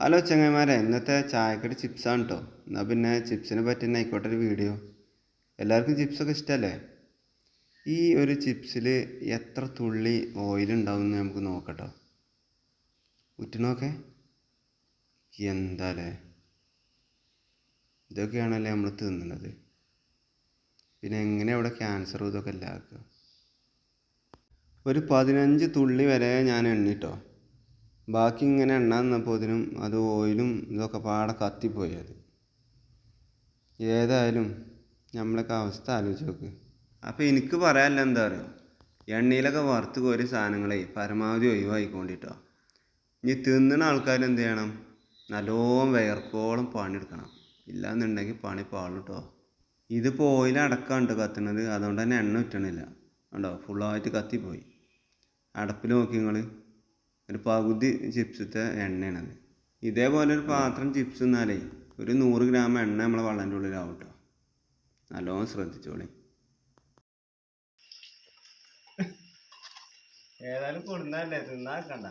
Hello ചങ്ങന്മാരെ, ഇന്നത്തെ ചായക്കടി ചിപ്സാണ് കേട്ടോ. എന്നാൽ പിന്നെ ചിപ്സിനെ പറ്റി തന്നെ ആയിക്കോട്ടെ ഒരു വീഡിയോ. എല്ലാവർക്കും ചിപ്സൊക്കെ ഇഷ്ടമല്ലേ? ഈ ഒരു ചിപ്സിൽ എത്ര തുള്ളി ഓയിലുണ്ടാവും എന്ന് നമുക്ക് നോക്കട്ടോ. ഉറ്റുനോക്കെ എന്താല്ലേ, ഇതൊക്കെയാണല്ലേ നമ്മൾ തിന്നുന്നത്. പിന്നെ എങ്ങനെ അവിടെ ക്യാൻസറും ഇതൊക്കെ ഇല്ലാക്കുക. ഒരു 15 തുള്ളി വരെ ഞാൻ എണ്ണിട്ടോ. ബാക്കി ഇങ്ങനെ എണ്ണാൻ നിന്നപ്പോൾ അത് ഓയിലും ഇതൊക്കെ പാടെ കത്തിപ്പോയി. അത് ഏതായാലും നമ്മളൊക്കെ അവസ്ഥ ആലോചിച്ച് നോക്ക്. അപ്പോൾ എനിക്ക് പറയാനില്ല, എന്താ പറയുക, എണ്ണയിലൊക്കെ വറുത്ത് കോരിയ സാധനങ്ങളെ പരമാവധി ഒഴിവാക്കിക്കൊണ്ടിട്ടോ. ഇനി തിന്നുന്ന ആൾക്കാർ എന്ത് ചെയ്യണം, നല്ലോണം വിയർക്കോളം പണിയെടുക്കണം. ഇല്ലയെന്നുണ്ടെങ്കിൽ പണി പാളും കേട്ടോ. ഇതിപ്പോൾ ഓയിലടക്കാണ്ട് കത്തുന്നത്, അതുകൊണ്ട് തന്നെ എണ്ണ ഉറ്റണില്ല. കണ്ടോ, ഫുള്ളായിട്ട് കത്തിപ്പോയി. അടപ്പിൽ നോക്കി നിങ്ങൾ, ഒരു പകുതി ചിപ്സത്തെ എണ്ണയാണത്. ഇതേപോലെ ഒരു പാത്രം ചിപ്സ് തിന്നാലേ ഒരു 100 ഗ്രാം എണ്ണ നമ്മളെ വള്ളൻ്റെ ഉള്ളിലാവും കേട്ടോ. നല്ലോണം ശ്രദ്ധിച്ചോളി. ഏതായാലും കൊടുന്നല്ലേ, തിന്നാക്കണ്ട.